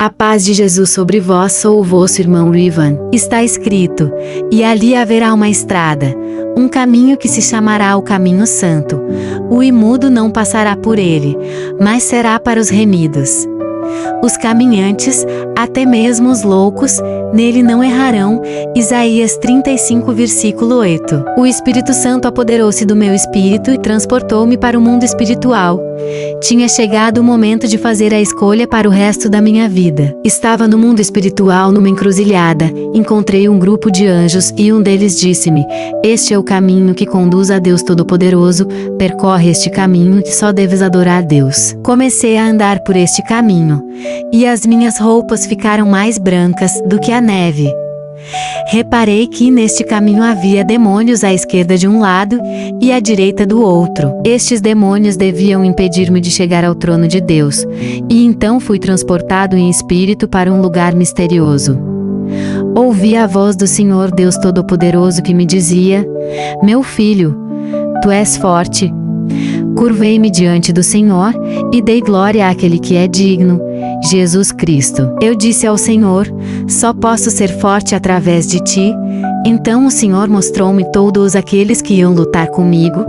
A paz de Jesus sobre vós, sou o vosso irmão Ivan. Está escrito: e ali haverá uma estrada, um caminho que se chamará o caminho santo. O imundo não passará por ele, mas será para os remidos. Os caminhantes, até mesmo os loucos, nele não errarão. Isaías 35, versículo 8. O Espírito Santo apoderou-se do meu espírito e transportou-me para o mundo espiritual. Tinha chegado o momento de fazer a escolha para o resto da minha vida. Estava no mundo espiritual numa encruzilhada. Encontrei um grupo de anjos e um deles disse-me: este é o caminho que conduz a Deus Todo-Poderoso, percorre este caminho e só deves adorar Deus. Comecei a andar por este caminho, e as minhas roupas ficaram mais brancas do que a neve. Reparei que neste caminho havia demônios à esquerda de um lado e à direita do outro. Estes demônios deviam impedir-me de chegar ao trono de Deus, e então fui transportado em espírito para um lugar misterioso. Ouvi a voz do Senhor Deus Todo-Poderoso que me dizia: meu filho, tu és forte. Curvei-me diante do Senhor e dei glória àquele que é digno, Jesus Cristo. Eu disse ao Senhor: só posso ser forte através de ti. Então o Senhor mostrou-me todos aqueles que iam lutar comigo.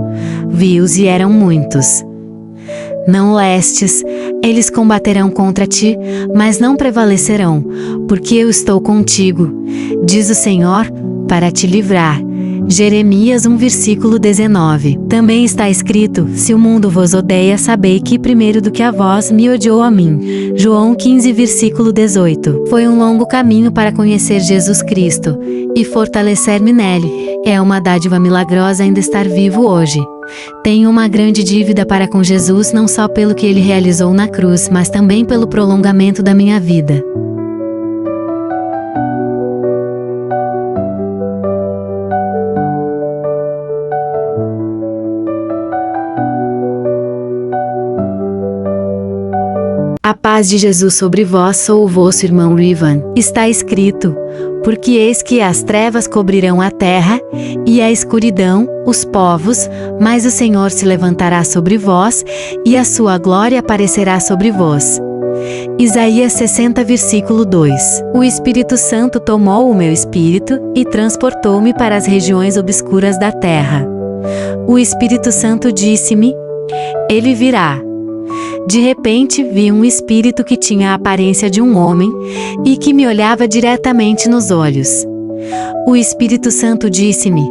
Vi-os e eram muitos. Não lestes, eles combaterão contra ti, mas não prevalecerão, porque eu estou contigo, diz o Senhor, para te livrar. Jeremias 1, versículo 19. Também está escrito: se o mundo vos odeia, sabei que primeiro do que a vós me odiou a mim. João 15, versículo 18. Foi um longo caminho para conhecer Jesus Cristo e fortalecer-me nele. É uma dádiva milagrosa ainda estar vivo hoje. Tenho uma grande dívida para com Jesus, não só pelo que ele realizou na cruz, mas também pelo prolongamento da minha vida. A paz de Jesus sobre vós, sou o vosso irmão Ivan. Está escrito: porque eis que as trevas cobrirão a terra, e a escuridão, os povos, mas o Senhor se levantará sobre vós, e a sua glória aparecerá sobre vós. Isaías 60, versículo 2. O Espírito Santo tomou o meu espírito e transportou-me para as regiões obscuras da terra. O Espírito Santo disse-me: ele virá. De repente vi um espírito que tinha a aparência de um homem e que me olhava diretamente nos olhos. O Espírito Santo disse-me: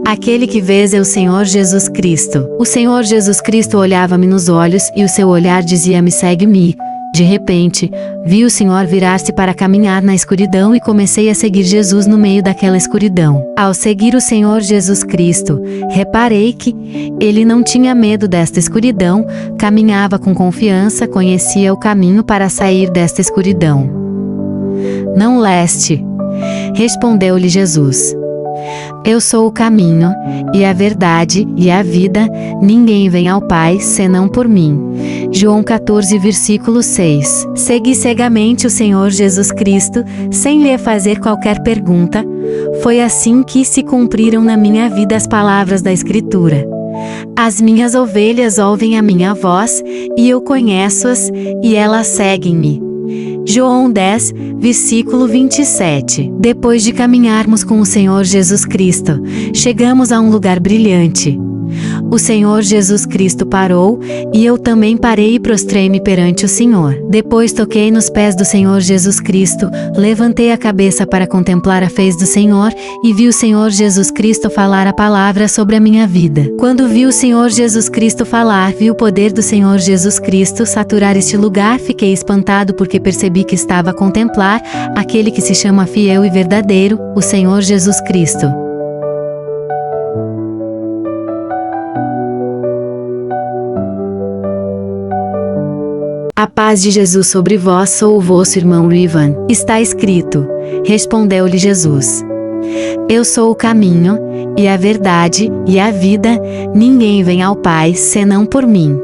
aquele que vês é o Senhor Jesus Cristo. O Senhor Jesus Cristo olhava-me nos olhos e o seu olhar dizia-me: segue-me. De repente, vi o Senhor virar-se para caminhar na escuridão e comecei a seguir Jesus no meio daquela escuridão. Ao seguir o Senhor Jesus Cristo, reparei que ele não tinha medo desta escuridão, caminhava com confiança, conhecia o caminho para sair desta escuridão. Não leste, respondeu-lhe Jesus. Eu sou o caminho, e a verdade, e a vida, ninguém vem ao Pai, senão por mim. João 14, versículo 6. Segui cegamente o Senhor Jesus Cristo, sem lhe fazer qualquer pergunta. Foi assim que se cumpriram na minha vida as palavras da Escritura. As minhas ovelhas ouvem a minha voz, e eu conheço-as, e elas seguem-me. João 10, versículo 27. Depois de caminharmos com o Senhor Jesus Cristo, chegamos a um lugar brilhante. O Senhor Jesus Cristo parou, e eu também parei e prostrei-me perante o Senhor. Depois toquei nos pés do Senhor Jesus Cristo, levantei a cabeça para contemplar a face do Senhor, e vi o Senhor Jesus Cristo falar a palavra sobre a minha vida. Quando vi o Senhor Jesus Cristo falar, vi o poder do Senhor Jesus Cristo saturar este lugar, fiquei espantado porque percebi que estava a contemplar aquele que se chama fiel e verdadeiro, o Senhor Jesus Cristo. A paz de Jesus sobre vós, sou o vosso irmão Ivan. Está escrito: respondeu-lhe Jesus: Eu sou o caminho, e a verdade, e a vida, ninguém vem ao Pai, senão por mim.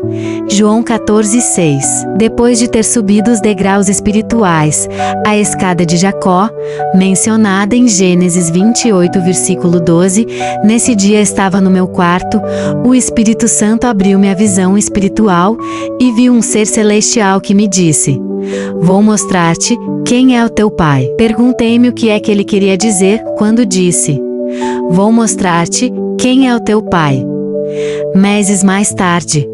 João 14:6. Depois de ter subido os degraus espirituais, a escada de Jacó, mencionada em Gênesis 28, versículo 12, nesse dia estava no meu quarto, o Espírito Santo abriu-me a visão espiritual, e vi um ser celestial que me disse: Vou mostrar-te quem é o teu pai. Perguntei-me o que é que ele queria dizer quando disse: Vou mostrar-te quem é o teu pai. Meses mais tarde,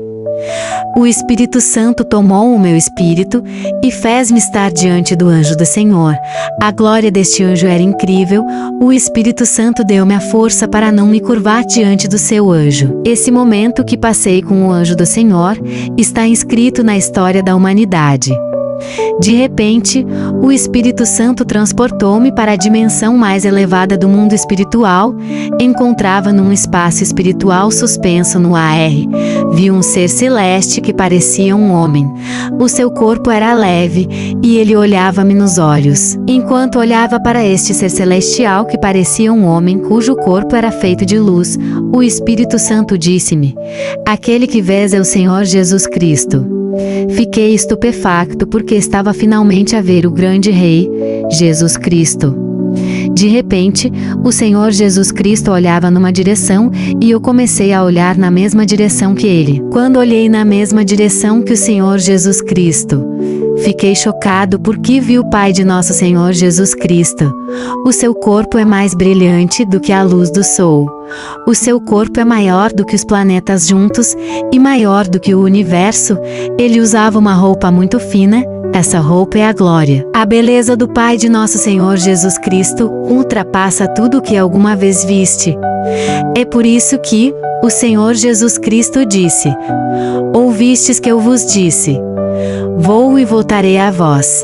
o Espírito Santo tomou o meu espírito e fez-me estar diante do anjo do Senhor. A glória deste anjo era incrível. O Espírito Santo deu-me a força para não me curvar diante do seu anjo. Esse momento que passei com o anjo do Senhor está inscrito na história da humanidade. De repente, o Espírito Santo transportou-me para a dimensão mais elevada do mundo espiritual. Encontrava num espaço espiritual suspenso no ar. Vi um ser celeste que parecia um homem. O seu corpo era leve, e ele olhava-me nos olhos. Enquanto olhava para este ser celestial que parecia um homem cujo corpo era feito de luz, o Espírito Santo disse-me: Aquele que vês é o Senhor Jesus Cristo. Fiquei estupefacto porque estava finalmente a ver o grande Rei, Jesus Cristo. De repente, o Senhor Jesus Cristo olhava numa direção e eu comecei a olhar na mesma direção que ele. Quando olhei na mesma direção que o Senhor Jesus Cristo, fiquei chocado porque vi o Pai de nosso Senhor Jesus Cristo. O seu corpo é mais brilhante do que a luz do sol. O seu corpo é maior do que os planetas juntos e maior do que o universo. Ele usava uma roupa muito fina. Essa roupa é a glória. A beleza do Pai de nosso Senhor Jesus Cristo ultrapassa tudo o que alguma vez viste. É por isso que o Senhor Jesus Cristo disse: Ouvistes que eu vos disse: Vou e voltarei a vós.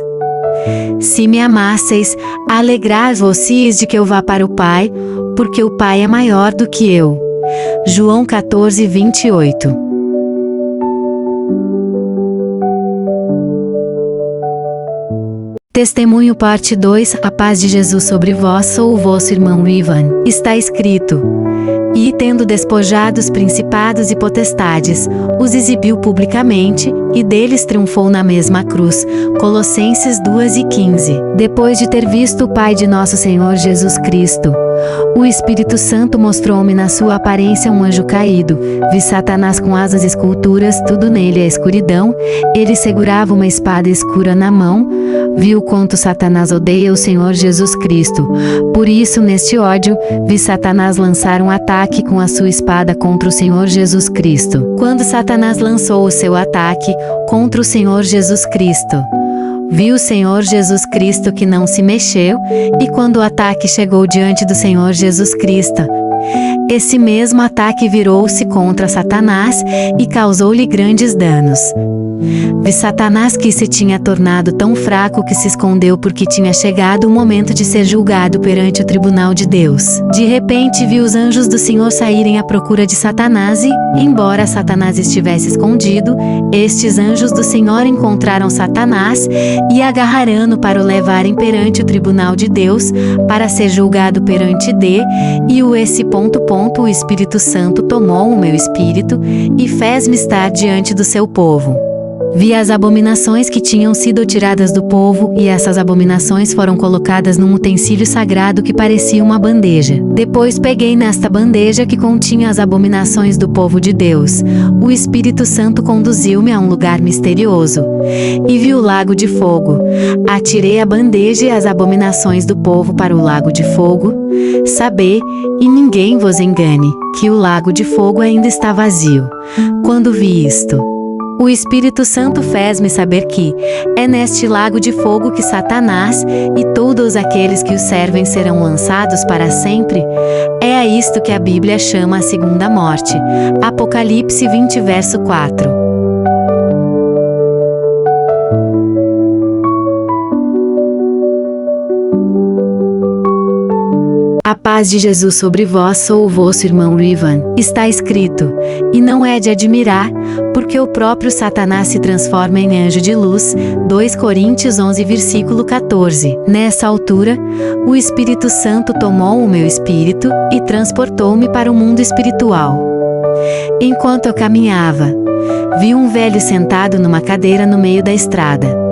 Se me amasseis, alegrar-vos-eis de que eu vá para o Pai, porque o Pai é maior do que eu. João 14:28. Testemunho parte 2. A paz de Jesus sobre vós, sou o vosso irmão Ivan. Está escrito: E, tendo despojado os principados e potestades, os exibiu publicamente, e deles triunfou na mesma cruz. Colossenses 2:15. Depois de ter visto o Pai de nosso Senhor Jesus Cristo, o Espírito Santo mostrou-me na sua aparência um anjo caído. Vi Satanás com asas esculturas, tudo nele é escuridão. Ele segurava uma espada escura na mão. Vi o quanto Satanás odeia o Senhor Jesus Cristo. Por isso, neste ódio, vi Satanás lançar um ataque com a sua espada contra o Senhor Jesus Cristo. Quando Satanás lançou o seu ataque contra o Senhor Jesus Cristo, vi o Senhor Jesus Cristo que não se mexeu, e quando o ataque chegou diante do Senhor Jesus Cristo, esse mesmo ataque virou-se contra Satanás e causou-lhe grandes danos. Vi Satanás que se tinha tornado tão fraco que se escondeu porque tinha chegado o momento de ser julgado perante o tribunal de Deus. De repente vi os anjos do Senhor saírem à procura de Satanás e, embora Satanás estivesse escondido, estes anjos do Senhor encontraram Satanás e agarraram-no para o levarem perante o tribunal de Deus, para ser julgado perante D, e o Espírito Santo tomou o meu espírito e fez-me estar diante do seu povo. Vi as abominações que tinham sido tiradas do povo, e essas abominações foram colocadas num utensílio sagrado que parecia uma bandeja. Depois peguei nesta bandeja que continha as abominações do povo de Deus. O Espírito Santo conduziu-me a um lugar misterioso, e vi o lago de fogo. Atirei a bandeja e as abominações do povo para o lago de fogo. Sabei, e ninguém vos engane, que o lago de fogo ainda está vazio. Quando vi isto, o Espírito Santo fez-me saber que é neste lago de fogo que Satanás e todos aqueles que o servem serão lançados para sempre. É a isto que a Bíblia chama a segunda morte. Apocalipse 20, verso 4. A paz de Jesus sobre vós, sou o vosso irmão Ivan. Está escrito, e não é de admirar, porque o próprio Satanás se transforma em anjo de luz. 2 Coríntios 11 versículo 14. Nessa altura, o Espírito Santo tomou o meu espírito e transportou-me para o mundo espiritual. Enquanto eu caminhava, vi um velho sentado numa cadeira no meio da estrada.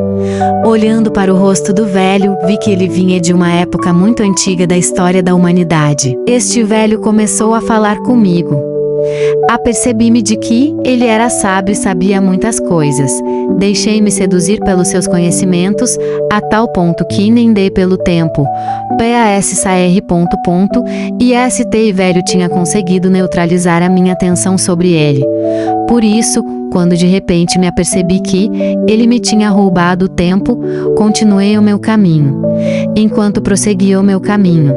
Olhando para o rosto do velho, vi que ele vinha de uma época muito antiga da história da humanidade. Este velho começou a falar comigo. Apercebi-me de que ele era sábio e sabia muitas coisas. Deixei-me seduzir pelos seus conhecimentos, a tal ponto que nem dei pelo tempo. PASSAR. E ST velho tinha conseguido neutralizar a minha atenção sobre ele. Por isso, quando de repente me apercebi que ele me tinha roubado o tempo, continuei o meu caminho. Enquanto prosseguia o meu caminho,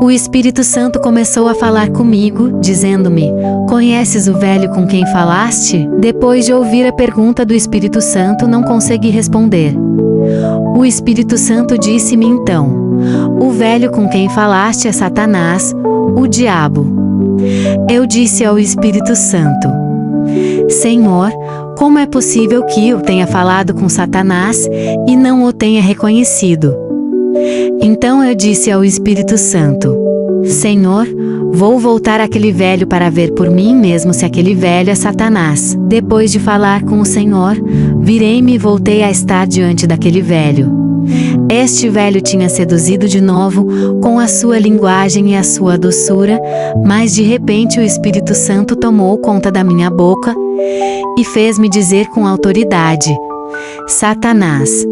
o Espírito Santo começou a falar comigo, dizendo-me: conheces o velho com quem falaste? Depois de ouvir a pergunta do Espírito Santo, não consegui responder. O Espírito Santo disse-me então: o velho com quem falaste é Satanás, o diabo. Eu disse ao Espírito Santo: Senhor, como é possível que eu tenha falado com Satanás e não o tenha reconhecido? Então eu disse ao Espírito Santo: Senhor, vou voltar àquele velho para ver por mim mesmo se aquele velho é Satanás. Depois de falar com o Senhor, virei-me e voltei a estar diante daquele velho. Este velho tinha seduzido de novo, com a sua linguagem e a sua doçura, mas de repente o Espírito Santo tomou conta da minha boca e fez-me dizer com autoridade: Satanás.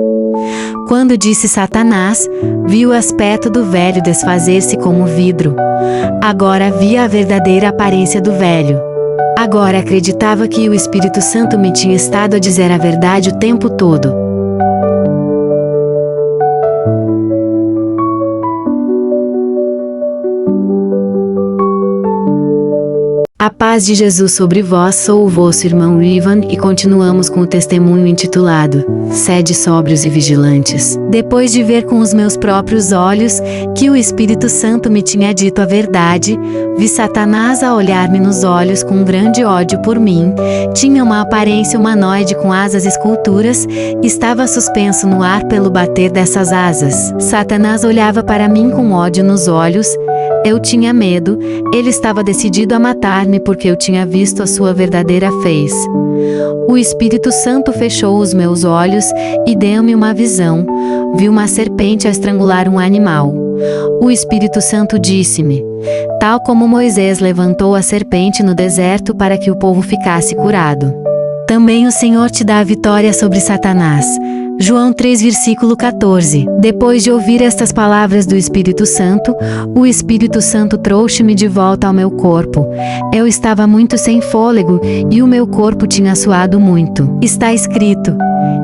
Quando disse Satanás, vi o aspecto do velho desfazer-se como vidro. Agora via a verdadeira aparência do velho. Agora acreditava que o Espírito Santo me tinha estado a dizer a verdade o tempo todo. A paz de Jesus sobre vós, sou o vosso irmão Ivan e continuamos com o testemunho intitulado Sede sóbrios e vigilantes. Depois de ver com os meus próprios olhos que o Espírito Santo me tinha dito a verdade, vi Satanás a olhar-me nos olhos com grande ódio por mim. Tinha uma aparência humanoide com asas esculturas, estava suspenso no ar pelo bater dessas asas. Satanás olhava para mim com ódio nos olhos. Eu tinha medo, ele estava decidido a matar-me porque eu tinha visto a sua verdadeira face. O Espírito Santo fechou os meus olhos e deu-me uma visão. Vi uma serpente a estrangular um animal. O Espírito Santo disse-me: tal como Moisés levantou a serpente no deserto para que o povo ficasse curado, também o Senhor te dá a vitória sobre Satanás. João 3 versículo 14. Depois de ouvir estas palavras do Espírito Santo, o Espírito Santo trouxe-me de volta ao meu corpo. Eu estava muito sem fôlego e o meu corpo tinha suado muito. Está escrito: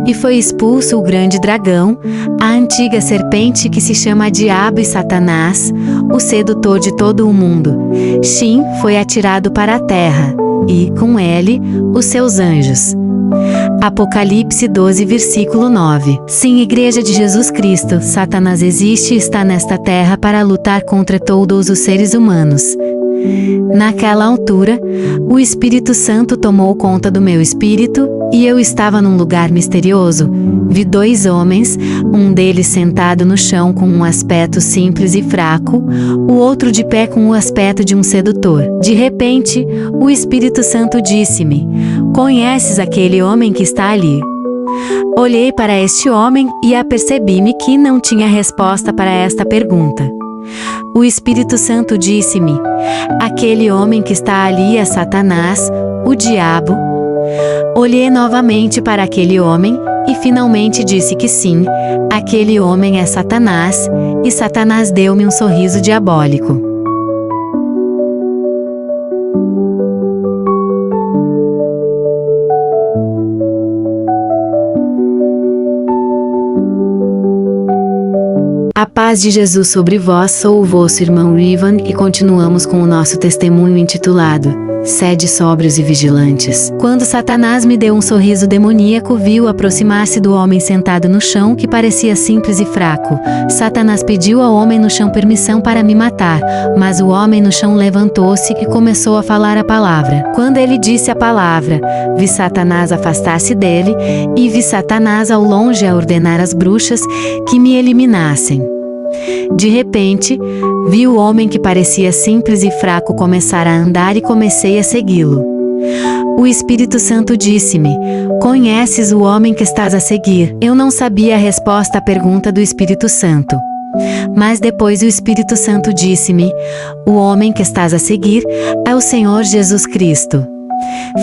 e foi expulso o grande dragão, a antiga serpente que se chama Diabo e Satanás, o sedutor de todo o mundo. Sim, foi atirado para a terra, e, com ele, os seus anjos. Apocalipse 12 versículo 9. Sim, Igreja de Jesus Cristo, Satanás existe e está nesta terra para lutar contra todos os seres humanos. Naquela altura, o Espírito Santo tomou conta do meu espírito, e eu estava num lugar misterioso. Vi 2 homens, um deles sentado no chão com um aspecto simples e fraco, o outro de pé com o aspecto de um sedutor. De repente, o Espírito Santo disse-me: conheces aquele homem que está ali? Olhei para este homem e apercebi-me que não tinha resposta para esta pergunta. O Espírito Santo disse-me: aquele homem que está ali é Satanás, o diabo. Olhei novamente para aquele homem e finalmente disse que sim, aquele homem é Satanás, e Satanás deu-me um sorriso diabólico. A paz de Jesus sobre vós, sou o vosso irmão Ivan e continuamos com o nosso testemunho intitulado Sede sóbrios e vigilantes. Quando Satanás me deu um sorriso demoníaco, viu aproximar-se do homem sentado no chão que parecia simples e fraco. Satanás pediu ao homem no chão permissão para me matar, mas o homem no chão levantou-se e começou a falar a palavra. Quando ele disse a palavra, vi Satanás afastar-se dele e vi Satanás ao longe a ordenar às bruxas que me eliminassem. De repente, vi o homem que parecia simples e fraco começar a andar e comecei a segui-lo. O Espírito Santo disse-me: "Conheces o homem que estás a seguir?" Eu não sabia a resposta à pergunta do Espírito Santo. Mas depois o Espírito Santo disse-me: "O homem que estás a seguir é o Senhor Jesus Cristo."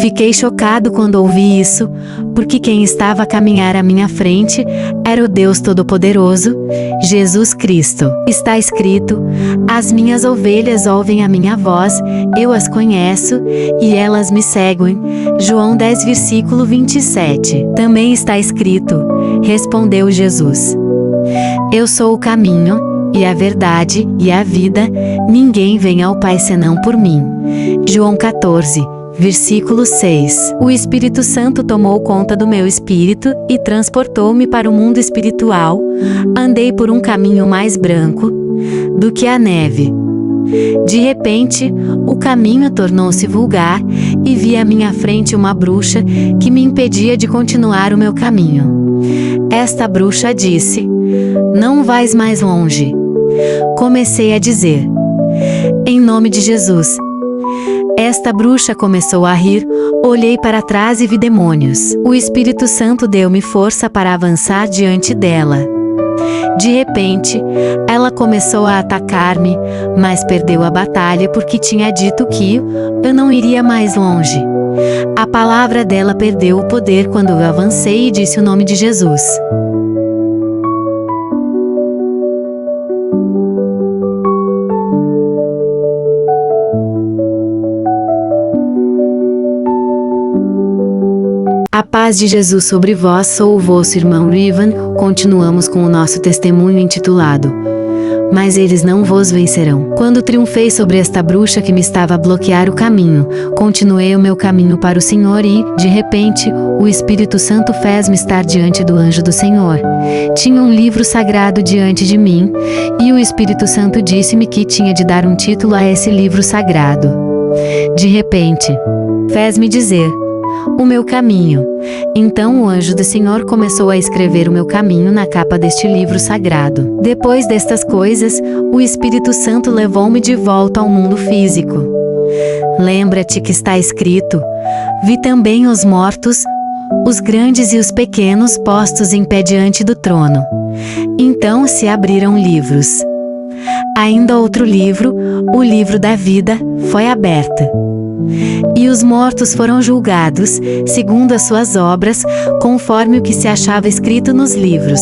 Fiquei chocado quando ouvi isso, porque quem estava a caminhar à minha frente era o Deus Todo-Poderoso, Jesus Cristo. Está escrito: "As minhas ovelhas ouvem a minha voz, eu as conheço, e elas me seguem." João 10, versículo 27. Também está escrito: respondeu Jesus: "Eu sou o caminho, e a verdade, e a vida, ninguém vem ao Pai senão por mim." João 14, versículo 6. O Espírito Santo tomou conta do meu espírito e transportou-me para o mundo espiritual. Andei por um caminho mais branco do que a neve. De repente, o caminho tornou-se vulgar e vi à minha frente uma bruxa que me impedia de continuar o meu caminho. Esta bruxa disse: "Não vais mais longe." Comecei a dizer: "Em nome de Jesus." Esta bruxa começou a rir, olhei para trás e vi demônios. O Espírito Santo deu-me força para avançar diante dela. De repente, ela começou a atacar-me, mas perdeu a batalha porque tinha dito que eu não iria mais longe. A palavra dela perdeu o poder quando eu avancei e disse o nome de Jesus. A paz de Jesus sobre vós, sou o vosso irmão Ivan. Continuamos com o nosso testemunho intitulado Mas eles não vos vencerão. Quando triunfei sobre esta bruxa que me estava a bloquear o caminho, continuei o meu caminho para o Senhor e, de repente, o Espírito Santo fez-me estar diante do anjo do Senhor. Tinha um livro sagrado diante de mim, e o Espírito Santo disse-me que tinha de dar um título a esse livro sagrado. De repente, fez-me dizer: "O meu caminho." Então o anjo do Senhor começou a escrever o meu caminho na capa deste livro sagrado. Depois destas coisas, o Espírito Santo levou-me de volta ao mundo físico. Lembra-te que está escrito: "Vi também os mortos, os grandes e os pequenos, postos em pé diante do trono. Então se abriram livros. Ainda outro livro, o livro da vida, foi aberto. E os mortos foram julgados, segundo as suas obras, conforme o que se achava escrito nos livros."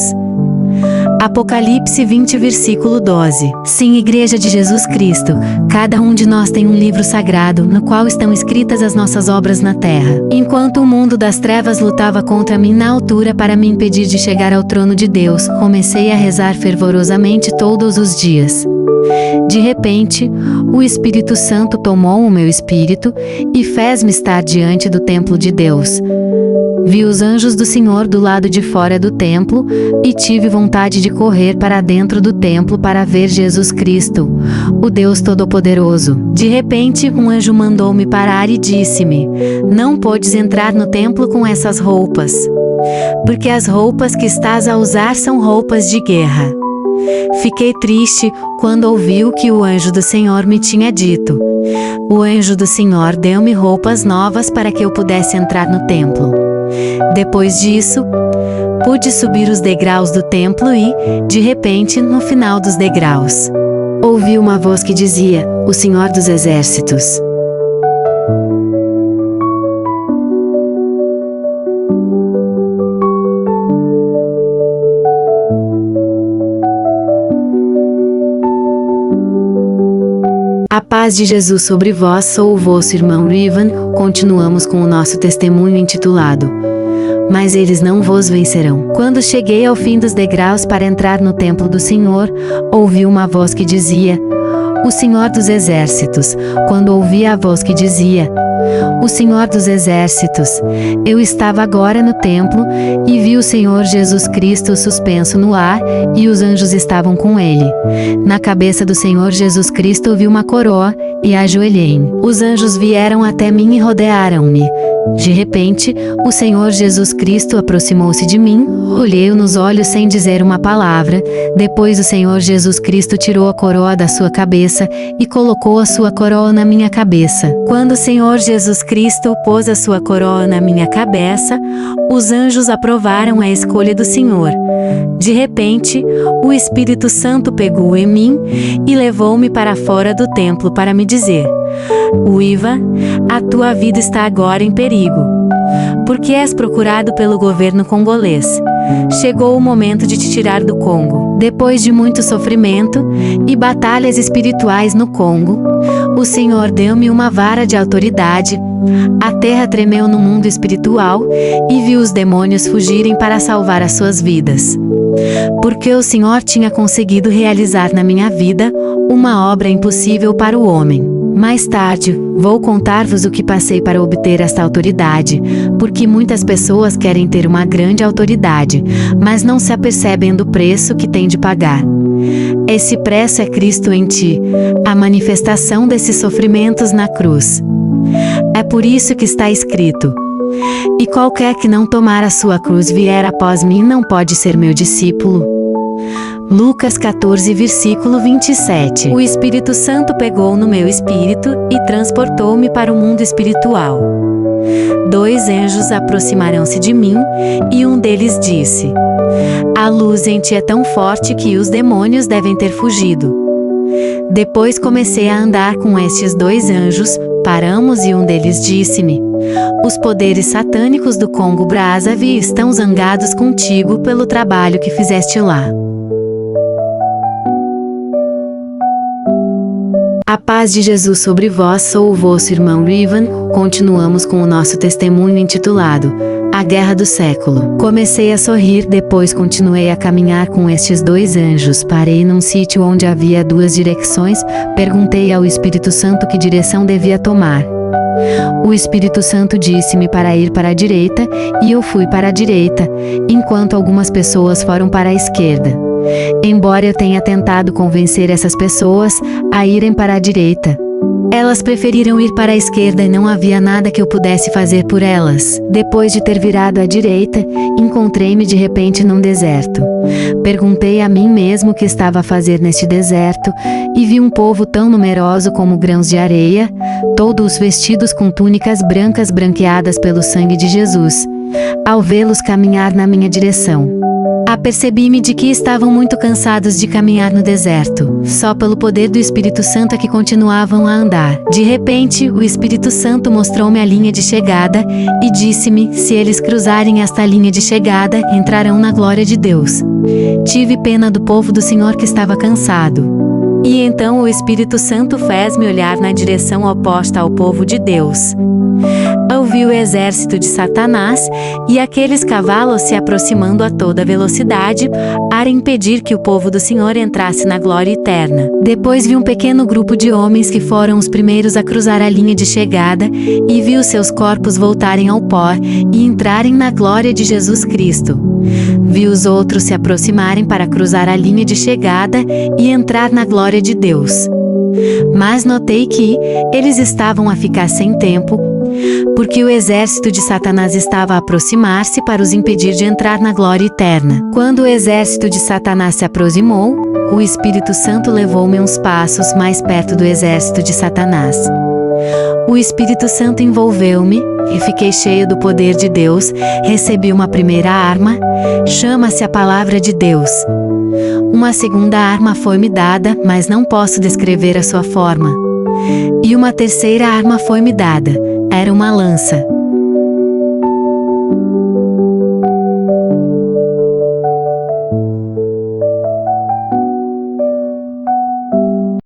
Apocalipse 20, versículo 12. Sim, Igreja de Jesus Cristo, cada um de nós tem um livro sagrado, no qual estão escritas as nossas obras na terra. Enquanto o mundo das trevas lutava contra mim na altura para me impedir de chegar ao trono de Deus, comecei a rezar fervorosamente todos os dias. De repente, o Espírito Santo tomou o meu espírito e fez-me estar diante do templo de Deus. Vi os anjos do Senhor do lado de fora do templo e tive vontade de correr para dentro do templo para ver Jesus Cristo, o Deus Todo-Poderoso. De repente, um anjo mandou-me parar e disse-me: "Não podes entrar no templo com essas roupas, porque as roupas que estás a usar são roupas de guerra." Fiquei triste quando ouvi o que o anjo do Senhor me tinha dito. O anjo do Senhor deu-me roupas novas para que eu pudesse entrar no templo. Depois disso, pude subir os degraus do templo e, de repente, no final dos degraus, ouvi uma voz que dizia: "O Senhor dos Exércitos." A paz de Jesus sobre vós, sou o vosso irmão Ivan. Continuamos com o nosso testemunho intitulado mas eles não vos vencerão. Quando cheguei ao fim dos degraus para entrar no templo do Senhor, ouvi uma voz que dizia: O Senhor dos Exércitos. Quando ouvi a voz que dizia: O Senhor dos Exércitos, eu estava agora no templo e vi o Senhor Jesus Cristo suspenso no ar, e os anjos estavam com ele. Na cabeça do Senhor Jesus Cristo vi uma coroa, e ajoelhei-me. Os anjos vieram até mim e rodearam-me. De repente, o Senhor Jesus Cristo aproximou-se de mim, olhei-o nos olhos sem dizer uma palavra. Depois o Senhor Jesus Cristo tirou a coroa da sua cabeça e colocou a sua coroa na minha cabeça. Quando o Senhor Jesus Cristo pôs a sua coroa na minha cabeça, os anjos aprovaram a escolha do Senhor. De repente, o Espírito Santo pegou em mim e levou-me para fora do templo para me dizer: Uiva, a tua vida está agora em perigo, porque és procurado pelo governo congolês. Chegou o momento de te tirar do Congo. Depois de muito sofrimento e batalhas espirituais no Congo, o Senhor deu-me uma vara de autoridade. A terra tremeu no mundo espiritual e viu os demônios fugirem para salvar as suas vidas. Porque o Senhor tinha conseguido realizar na minha vida uma obra impossível para o homem. Mais tarde, vou contar-vos o que passei para obter esta autoridade, porque muitas pessoas querem ter uma grande autoridade, mas não se apercebem do preço que têm de pagar. Esse preço é Cristo em ti, a manifestação desses sofrimentos na cruz. É por isso que está escrito: E qualquer que não tomar a sua cruz vier após mim não pode ser meu discípulo. Lucas 14, versículo 27. O Espírito Santo pegou no meu espírito e transportou-me para o mundo espiritual. 2 anjos aproximaram-se de mim e um deles disse: A luz em ti é tão forte que os demônios devem ter fugido. Depois comecei a andar com estes 2 anjos, paramos e um deles disse-me: Os poderes satânicos do Congo Brazzaville estão zangados contigo pelo trabalho que fizeste lá. A paz de Jesus sobre vós, sou o vosso irmão Rivan. Continuamos com o nosso testemunho intitulado A Guerra do Século. Comecei a sorrir, depois continuei a caminhar com estes 2 anjos. Parei num sítio onde havia 2 direções, perguntei ao Espírito Santo que direção devia tomar. O Espírito Santo disse-me para ir para a direita, e eu fui para a direita, enquanto algumas pessoas foram para a esquerda. Embora eu tenha tentado convencer essas pessoas a irem para a direita, elas preferiram ir para a esquerda e não havia nada que eu pudesse fazer por elas. Depois de ter virado à direita, encontrei-me de repente num deserto. Perguntei a mim mesmo o que estava a fazer neste deserto, e vi um povo tão numeroso como grãos de areia, todos vestidos com túnicas brancas branqueadas pelo sangue de Jesus. Ao vê-los caminhar na minha direção, apercebi-me de que estavam muito cansados de caminhar no deserto. Só pelo poder do Espírito Santo é que continuavam a andar. De repente, o Espírito Santo mostrou-me a linha de chegada e disse-me: se eles cruzarem esta linha de chegada, entrarão na glória de Deus. Tive pena do povo do Senhor que estava cansado. E então o Espírito Santo fez-me olhar na direção oposta ao povo de Deus. Ouvi o exército de Satanás e aqueles cavalos se aproximando a toda velocidade para impedir que o povo do Senhor entrasse na glória eterna. Depois vi um pequeno grupo de homens que foram os primeiros a cruzar a linha de chegada e vi os seus corpos voltarem ao pó e entrarem na glória de Jesus Cristo. Vi os outros se aproximarem para cruzar a linha de chegada e entrar na glória de Deus. Mas notei que eles estavam a ficar sem tempo, porque o exército de Satanás estava a aproximar-se para os impedir de entrar na glória eterna. Quando o exército de Satanás se aproximou, o Espírito Santo levou-me uns passos mais perto do exército de Satanás. O Espírito Santo envolveu-me e fiquei cheio do poder de Deus. Recebi uma primeira arma, chama-se a Palavra de Deus. Uma segunda arma foi-me dada, mas não posso descrever a sua forma. E uma terceira arma foi-me dada, era uma lança.